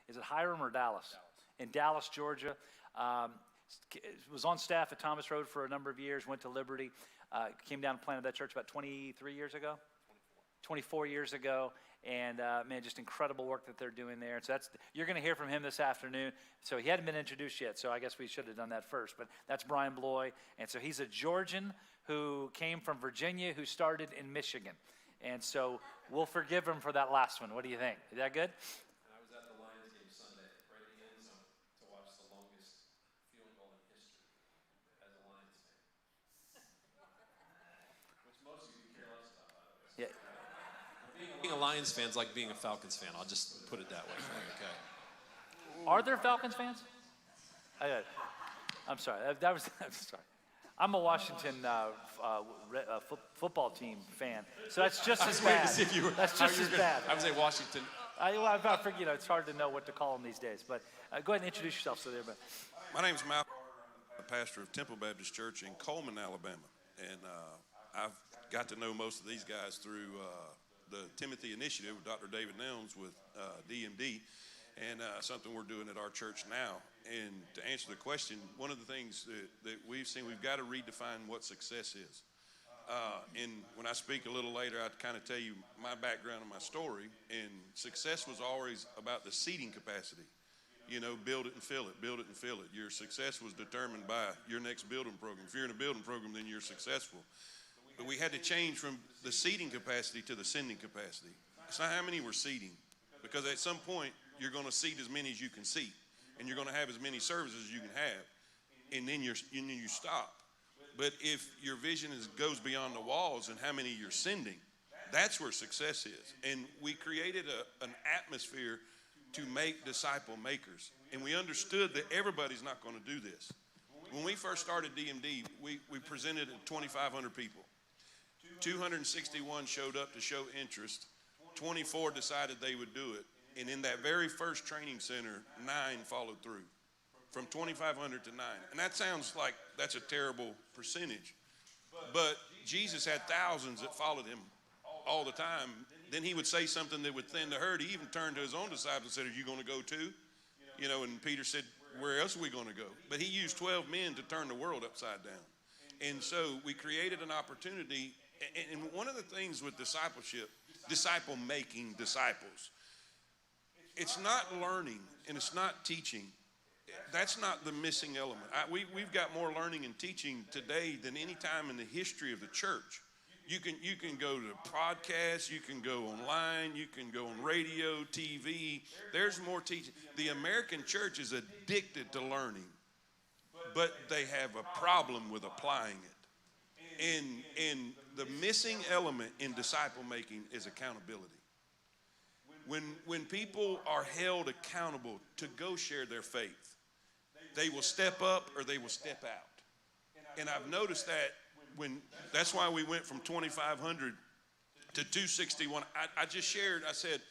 is it Hiram or Dallas? In Dallas, Georgia. Was on staff at Thomas Road for a number of years, went to Liberty, came down and planted that church about 23 years ago? 24 years ago. And man, just incredible work that they're doing there. And so you're going to hear from him this afternoon. So he hadn't been introduced yet, so I guess we should have done that first. But that's Brian Bloy. And so he's a Georgian who came from Virginia, who started in Michigan. And so we'll forgive him for that last one. What do you think? Is that good? I was at the Lions game Sunday, right at the end zone, to watch the longest field goal in history as a Lions fan. Which most of you care less about, by the way. Yeah. Being a Lions fan is like being a Falcons fan. I'll just put it that way. Okay. Are there Falcons fans? I'm sorry. I'm sorry. I'm a Washington football team fan, so that's just as bad. That's just as bad. I would say Washington. I figure, it's hard to know what to call them these days. But go ahead and introduce yourself. So there. But my name's Malcolm. I'm the pastor of Temple Baptist Church in Coleman, Alabama, and I've got to know most of these guys through the Timothy Initiative with Dr. David Nelms with DMD, and something we're doing at our church now. And to answer the question, one of the things that we've seen, we've got to redefine what success is. And when I speak a little later, I'd kind of tell you my background and my story. And success was always about the seating capacity. Build it and fill it, build it and fill it. Your success was determined by your next building program. If you're in a building program, then you're successful. But we had to change from the seating capacity to the sending capacity. It's not how many we're seating, because at some point, you're going to seat as many as you can seat. And you're going to have as many services as you can have, and then you stop. But if your vision goes beyond the walls and how many you're sending, that's where success is. And we created an atmosphere to make disciple makers. And we understood that everybody's not going to do this. When we first started DMD, we presented to 2,500 people. 261 showed up to show interest. 24 decided they would do it. And in that very first training center, 9 followed through, from 2,500 to 9. And that sounds like that's a terrible percentage. But Jesus had thousands that followed him all the time. Then he would say something that would thin the herd. He even turned to his own disciples and said, "Are you going to go too?" And Peter said, "Where else are we going to go?" But he used 12 men to turn the world upside down. And so we created an opportunity. And one of the things with discipleship, disciple making disciples, it's not learning and it's not teaching. That's not the missing element. We've got more learning and teaching today than any time in the history of the church. You can go to podcasts, you can go online, you can go on radio, TV. There's more teaching. The American church is addicted to learning, but they have a problem with applying it. And the missing element in disciple making is accountability. When people are held accountable to go share their faith, they will step up or they will step out. And I've noticed that that's why we went from 2,500 to 261. I just shared, I said,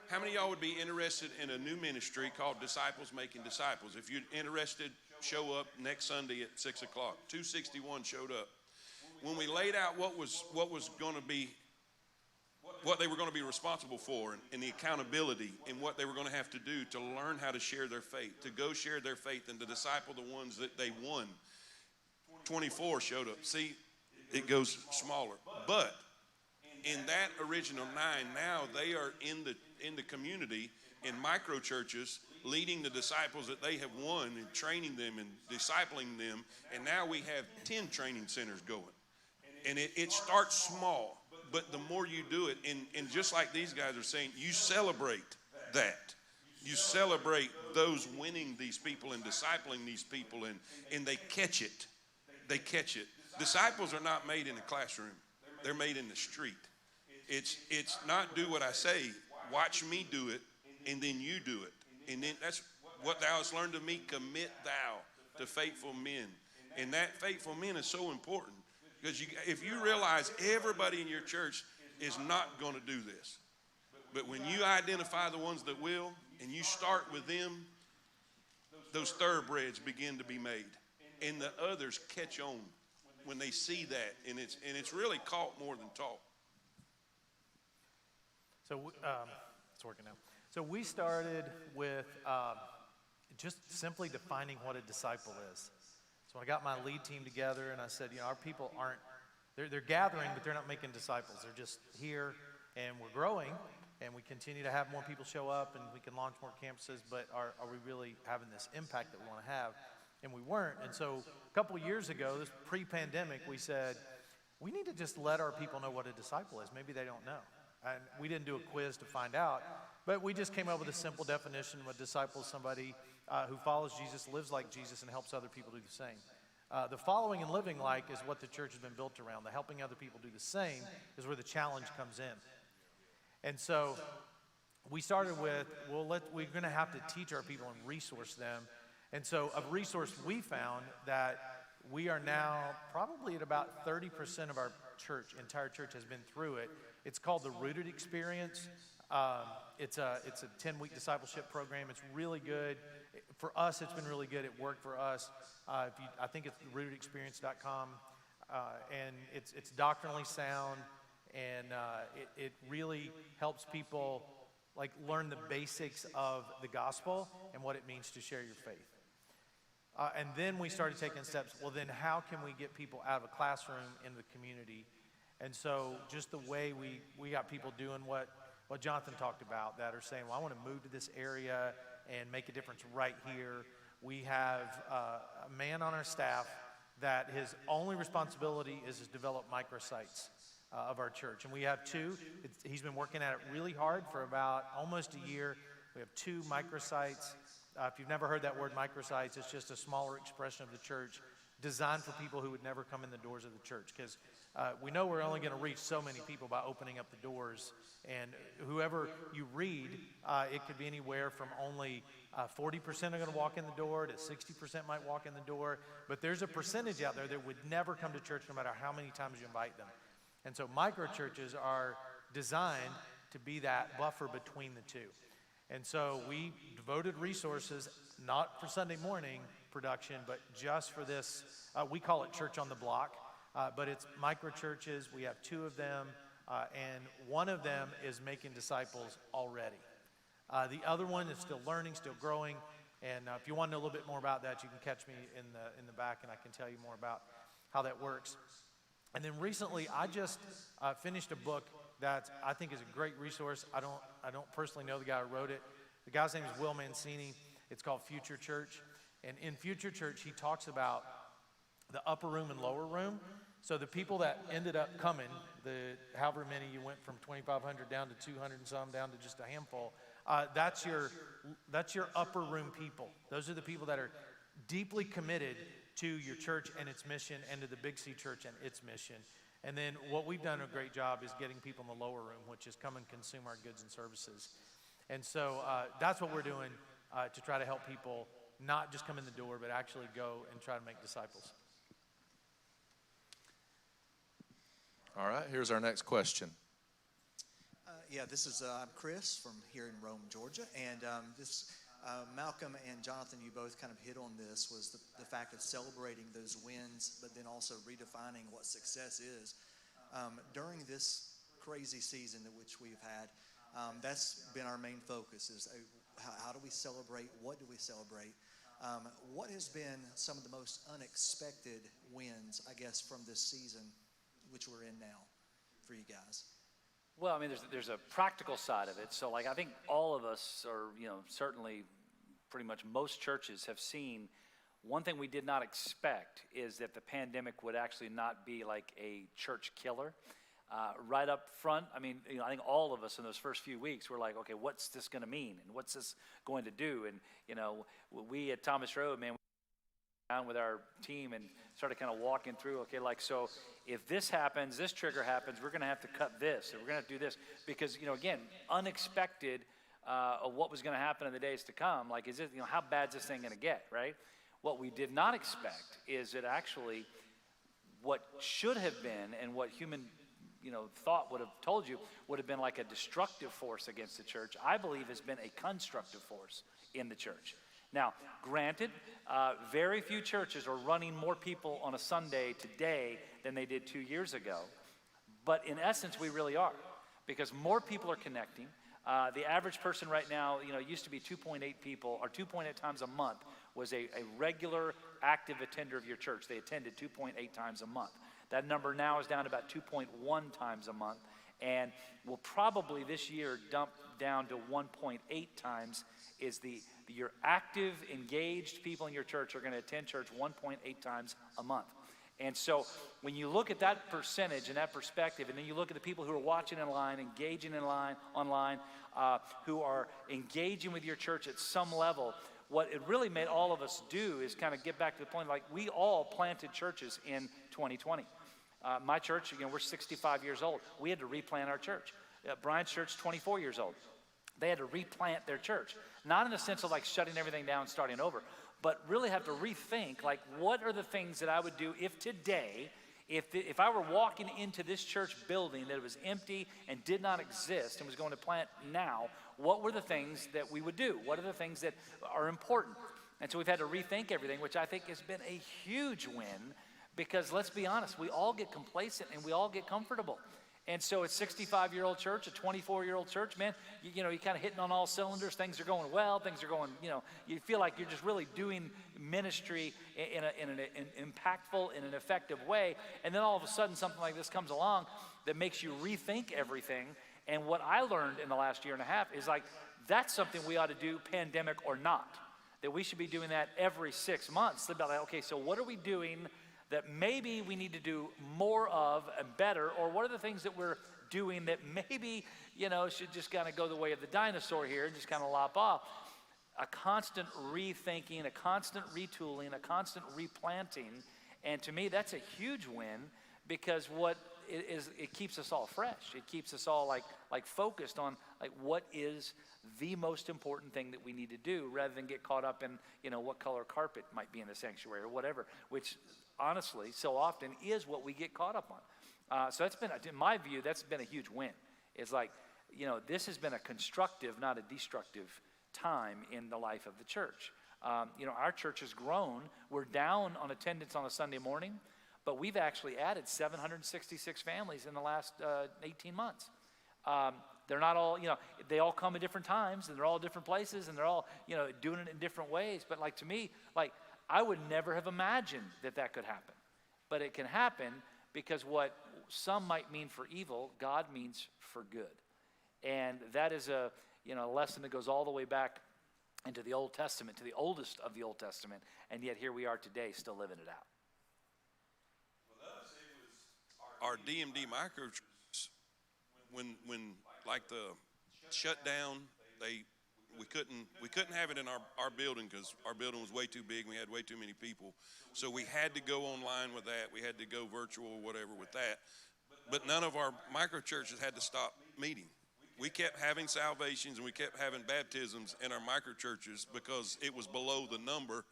how many of y'all would be interested in a new ministry called Disciples Making Disciples? If you're interested, show up next Sunday at 6 o'clock. 261 showed up. When we laid out what they were going to be responsible for, and the accountability and what they were going to have to do to learn how to share their faith, to go share their faith and to disciple the ones that they won. 24 showed up. See, it goes smaller. But in that original 9, now they are in the community, in micro churches, leading the disciples that they have won and training them and discipling them. And now we have 10 training centers going. And it starts small. But the more you do it, and just like these guys are saying, you celebrate that. You celebrate those winning these people and discipling these people, and they catch it. They catch it. Disciples are not made in a classroom. They're made in the street. It's not do what I say, watch me do it, and then you do it. And then that's what thou hast learned of me, commit thou to faithful men. And that faithful men is so important. Because if you realize everybody in your church is not going to do this, but when you identify the ones that will, and you start with them, those thoroughbreds begin to be made. And the others catch on when they see that. And it's really caught more than taught. So it's working now. So we started with just simply defining what a disciple is. So I got my lead team together and I said, our people aren't, they're gathering, but they're not making disciples. They're just here and we're growing and we continue to have more people show up and we can launch more campuses, but are we really having this impact that we want to have? And we weren't. And so a couple years ago, this pre-pandemic, we said, we need to just let our people know what a disciple is. Maybe they don't know. And we didn't do a quiz to find out, but we just came up with a simple definition of a disciple: somebody who follows Jesus, lives like Jesus, and helps other people do the same. The following and living like is what the church has been built around. The helping other people do the same is where the challenge comes in. And so we started with, we're going to have to teach our people and resource them. And so a resource we found that we are now probably at about 30% of our entire church has been through it. It's called the Rooted Experience. It's a 10-week discipleship program. It's really good. For us, it's been really good. It worked for us. I think it's rootedexperience.com. And it's doctrinally sound, and it really helps people learn the basics of the gospel and what it means to share your faith. And then we started taking steps. Well, then how can we get people out of a classroom into the community? And so just the way we got people doing what Jonathan talked about, that are saying, well, I want to move to this area and make a difference right here. We have a man on our staff that his only responsibility is to develop microsites of our church. And we have two. He's been working at it really hard for about almost a year. We have 2 microsites. If you've never heard that word microsites, it's just a smaller expression of the church designed for people who would never come in the doors of the church. Because we know we're only going to reach so many people by opening up the doors. And whoever you read, it could be anywhere from only 40% are going to walk in the door to 60% might walk in the door. But there's a percentage out there that would never come to church no matter how many times you invite them. And so micro churches are designed to be that buffer between the two. And so we devoted resources, not for Sunday morning production, but just for this. We call it Church on the Block, but it's micro churches. We have 2 of them, and one of them is making disciples already. The other one is still learning, still growing. And if you want to know a little bit more about that, you can catch me in the back, and I can tell you more about how that works. And then recently, I just finished a book that I think is a great resource. I don't personally know the guy who wrote it. The guy's name is Will Mancini. It's called Future Church. And in Future Church, he talks about the upper room and lower room. So the people that ended up coming, however many you went from 2,500 down to 200 and some, down to just a handful, that's your upper room people. Those are the people that are deeply committed to your church and its mission, and to the Big C Church and its mission. And then what we've done a great job is getting people in the lower room, which is come and consume our goods and services. And so that's what we're doing to try to help people not just come in the door, but actually go and try to make disciples. All right, here's our next question. This is I'm Chris from here in Rome, Georgia, and Malcolm and Jonathan, you both kind of hit on this, was the fact of celebrating those wins, but then also redefining what success is. During this crazy season in which we've had, that's been our main focus, is how do we celebrate, what do we celebrate? What has been some of the most unexpected wins, I guess, from this season, which we're in now, for you guys? Well, I mean, there's a practical side of it. So, I think all of us, or, certainly pretty much most churches have seen, one thing we did not expect is that the pandemic would actually not be like a church killer. Right up front, I mean, I think all of us in those first few weeks were like, okay, what's this going to mean? And what's this going to do? And, we at Thomas Road, man, down with our team and started kind of walking through, so if this happens, this trigger happens, we're going to have to cut this, and we're going to have to do this, because, again, unexpected of what was going to happen in the days to come, is it, how bad is this thing going to get, right? What we did not expect is that actually what should have been and what human, thought would have told you would have been like a destructive force against the church, I believe has been a constructive force in the church. Now, granted, very few churches are running more people on a Sunday today than they did 2 years ago. But in essence, we really are, because more people are connecting. The average person right now, it used to be 2.8 people, or 2.8 times a month was a regular active attender of your church. They attended 2.8 times a month. That number now is down to about 2.1 times a month, and will probably this year dump down to 1.8 times. Is your active, engaged people in your church are going to attend church 1.8 times a month. And so when you look at that percentage and that perspective, and then you look at the people who are watching online, engaging online, who are engaging with your church at some level, what it really made all of us do is kind of get back to the point, like we all planted churches in 2020. My church, we're 65 years old. We had to replant our church. Brian's church, 24 years old. They had to replant their church. Not in the sense of like shutting everything down and starting over, but really have to rethink, like, what are the things that I would do if today, if I were walking into this church building that was empty and did not exist and was going to plant now, what were the things that we would do? What are the things that are important? And so we've had to rethink everything, which I think has been a huge win, because let's be honest, we all get complacent and we all get comfortable. And so it's 65-year-old church, a 24-year-old church, man, you kind of hitting on all cylinders. Things are going well. Things are going, you feel like you're just really doing ministry in an impactful, in an effective way. And then all of a sudden something like this comes along that makes you rethink everything. And what I learned in the last year and a half is like, that's something we ought to do, pandemic or not. That we should be doing that every 6 months. About like, okay, so what are we doing that maybe we need to do more of and better, or what are the things that we're doing that maybe, should just kind of go the way of the dinosaur here and just kind of lop off. A constant rethinking, a constant retooling, a constant replanting, and to me that's a huge win, because what it keeps us all fresh. It keeps us all like focused on like what is the most important thing that we need to do, rather than get caught up in what color carpet might be in the sanctuary or whatever, which honestly so often is what we get caught up on. So that's been, in my view, that's been a huge win. It's like, this has been a constructive, not a destructive time in the life of the church. Our church has grown. We're down on attendance on a Sunday morning, but we've actually added 766 families in the last 18 months. They're not all, they all come at different times, and they're all different places, and they're all, doing it in different ways. But like to me, like I would never have imagined that could happen. But it can happen because what some might mean for evil, God means for good. And that is a lesson that goes all the way back into the Old Testament, to the oldest of the Old Testament, and yet here we are today still living it out. Our DMD microchurches, when like the shutdown, we couldn't have it in our building because our building was way too big and we had way too many people. So we had to go online with that. We had to go virtual or whatever with that. But none of our microchurches had to stop meeting. We kept having salvations and we kept having baptisms in our microchurches because it was below the number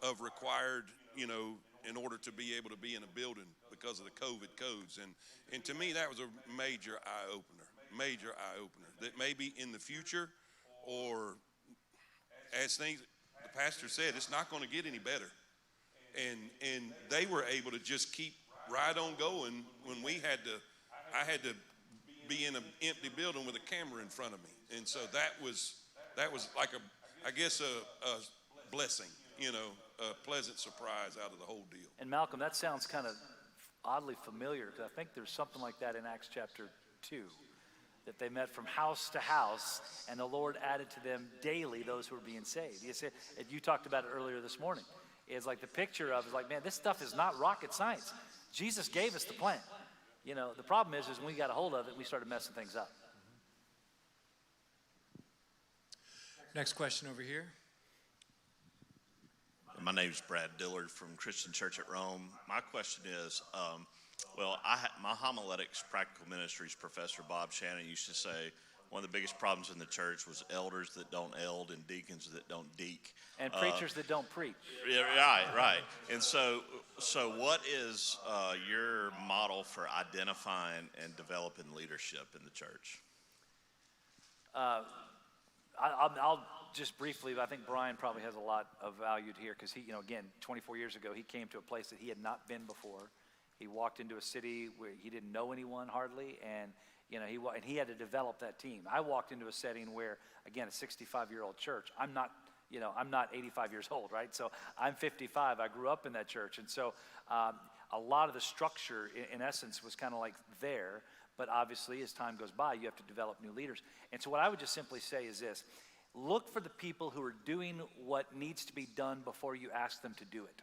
of required, in order to be able to be in a building because of the COVID codes. And to me, that was a major eye-opener, that maybe in the future, or as the pastor said, it's not going to get any better. And they were able to just keep right on going when I had to be in an empty building with a camera in front of me. And so that was like a blessing, a pleasant surprise out of the whole deal. And Malcolm, that sounds kind of oddly familiar, because I think there's something like that in Acts chapter 2, that they met from house to house, and the Lord added to them daily those who were being saved. You talked about it earlier this morning. It's like the picture of, man, this stuff is not rocket science. Jesus gave us the plan. The problem is when we got a hold of it, we started messing things up. Next question over here. My name is Brad Dillard from Christian Church at Rome. My question is, my homiletics practical ministries professor, Bob Shannon, used to say one of the biggest problems in the church was elders that don't eld and deacons that don't deek. And preachers that don't preach. Yeah, right. And so what is your model for identifying and developing leadership in the church? I'll just briefly, I think Brian probably has a lot of value here, because he, again, 24 years ago, he came to a place that he had not been before. He walked into a city where he didn't know anyone hardly, and You know, and he had to develop that team. I walked into a setting where, again, a 65-year-old church. I'm not 85 years old, right? So I'm 55. I grew up in that church. And so a lot of the structure, in essence, was kind of like there. But obviously, as time goes by, you have to develop new leaders. And so what I would just simply say is this. Look for the people who are doing what needs to be done before you ask them to do it.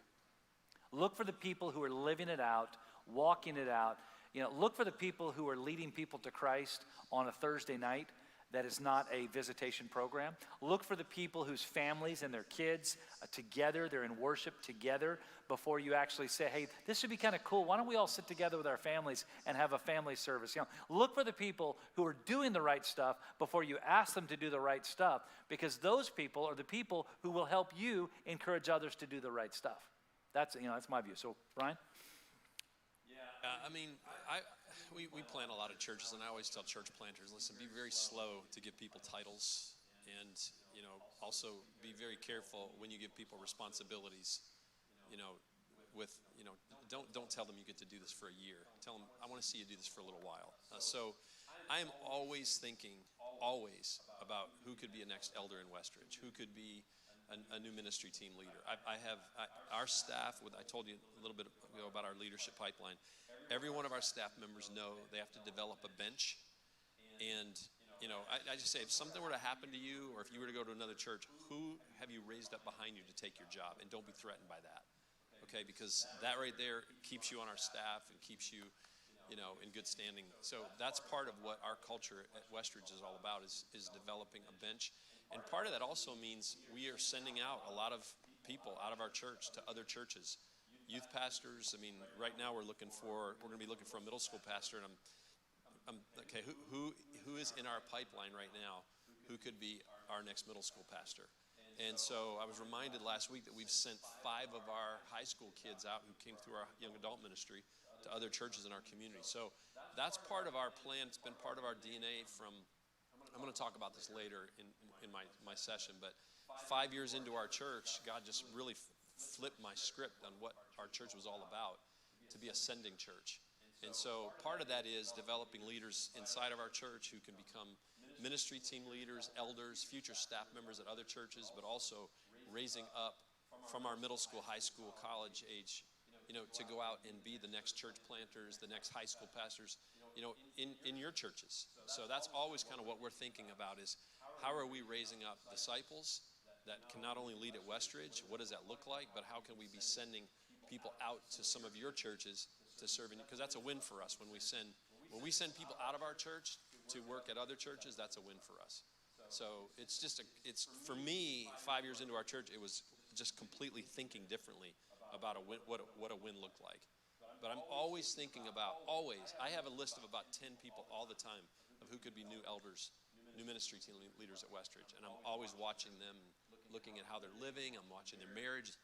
Look for the people who are living it out, walking it out. You know, look for the people who are leading people to Christ on a Thursday night that is not a visitation program. Look for the people whose families and their kids together, they're in worship together before you actually say, hey, this would be kind of cool. Why don't we all sit together with our families and have a family service? You know, look for the people who are doing the right stuff before you ask them to do the right stuff, because those people are the people who will help you encourage others to do the right stuff. That's my view. So, Brian? I mean, we plant a lot of churches, and I always tell church planters, listen, be very slow to give people titles, and, you know, also be very careful when you give people responsibilities, you know, with, you know, don't tell them you get to do this for a year. Tell them, I want to see you do this for a little while. So I am always thinking, always, about who could be a next elder in Westridge, who could be a new ministry team leader. Our staff, I told you a little bit ago about our leadership pipeline. Every one of our staff members know they have to develop a bench. And, you know, I just say, if something were to happen to you, or if you were to go to another church, who have you raised up behind you to take your job? And don't be threatened by that, okay? Because that right there keeps you on our staff and keeps you, you know, in good standing. So that's part of what our culture at Westridge is all about, is developing a bench. And part of that also means we are sending out a lot of people out of our church to other churches. Youth pastors. I mean, right now we're going to be looking for a middle school pastor, and I'm okay. Who is in our pipeline right now? Who could be our next middle school pastor? And so I was reminded last week that we've sent 5 of our high school kids out who came through our young adult ministry to other churches in our community. So that's part of our plan. It's been part of our DNA from. I'm going to talk about this later in my session, but 5 years into our church, God just really flipped my script on what our church was all about, to be a sending church. And so part of that is developing leaders inside of our church who can become ministry team leaders, elders, future staff members at other churches, but also raising up from our middle school, high school, college age, you know, to go out and be the next church planters, the next high school pastors, you know, in your churches. So that's always kind of what we're thinking about, is how are we raising up disciples that can not only lead at Westridge, what does that look like, but how can we be sending people out to some of your churches to serve in, because that's a win for us when we send people out of our church to work at other churches. That's a win for us. So it's for me, 5 years into our church, it was just completely thinking differently about what a win looked like. But I'm always thinking about, I have a list of about 10 people all the time of who could be new elders, new ministry team leaders at Westridge, and I'm always watching them, looking at how they're living. I'm watching their marriage.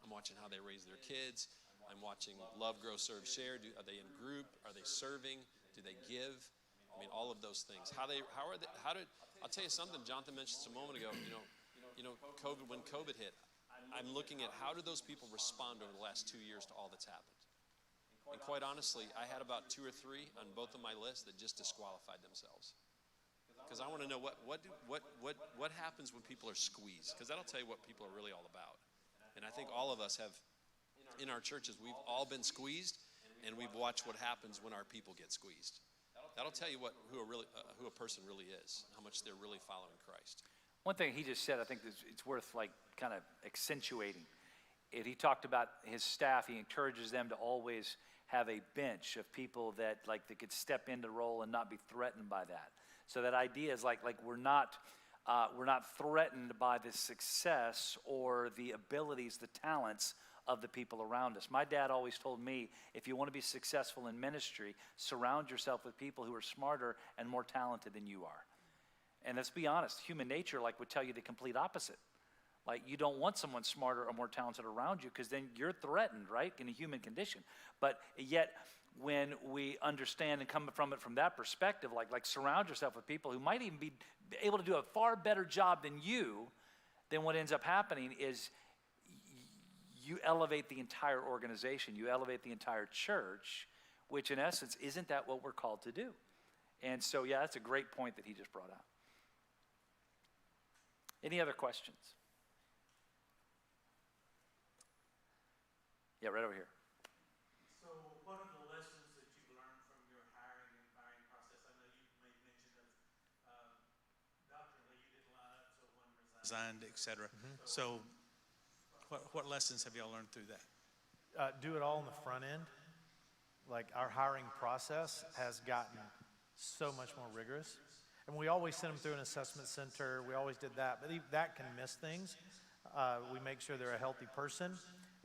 I'm watching how they raise their kids. I'm watching love, grow, serve, share. Are they in group? Are they serving? Do they give? I mean, all of those things. I'll tell you something. Jonathan mentioned this a moment ago. You know, COVID. When COVID hit, I'm looking at how do those people respond over the last 2 years to all that's happened. And quite honestly, I had about 2 or 3 on both of my lists that just disqualified themselves. Because I want to know what happens when people are squeezed, because that'll tell you what people are really all about. And I think all of us have, in our churches, we've all been squeezed, and we've watched what happens when our people get squeezed. That'll tell you who a person really is, how much they're really following Christ. One thing he just said, I think it's worth like kind of accentuating. He talked about his staff. He encourages them to always have a bench of people that could step into the role and not be threatened by that. So that idea is like we're not threatened by the success or the abilities, the talents of the people around us. My dad always told me, if you want to be successful in ministry, surround yourself with people who are smarter and more talented than you are. And let's be honest, human nature would tell you the complete opposite. Like, you don't want someone smarter or more talented around you, because then you're threatened, right, in a human condition. But yet, when we understand and come from it from that perspective, like surround yourself with people who might even be able to do a far better job than you, then what ends up happening is you elevate the entire organization. You elevate the entire church, which in essence, isn't that what we're called to do? And so, yeah, that's a great point that he just brought out. Any other questions? Yeah, right over here. So what are the lessons that you've learned from your hiring and firing process? I know you made mention of doctrinally you didn't line up, so one resigned, et cetera. So what lessons have y'all learned through that? Do it all on the front end. Like our hiring process has gotten so much more rigorous. And we always send them through an assessment center. We always did that, but that can miss things. We make sure they're a healthy person.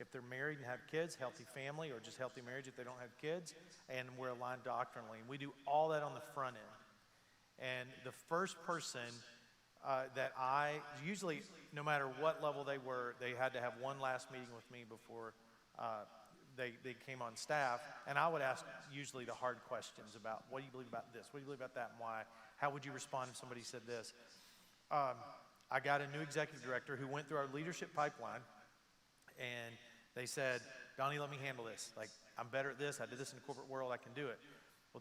If they're married and have kids, healthy family, or just healthy marriage if they don't have kids, and we're aligned doctrinally. And we do all that on the front end. And the first person that usually, no matter what level they were, they had to have one last meeting with me before they came on staff. And I would ask usually the hard questions about, what do you believe about this? What do you believe about that, and why? How would you respond if somebody said this? I got a new executive director who went through our leadership pipeline, and they said, Donnie, let me handle this. Like, I'm better at this. I did this in the corporate world. I can do it.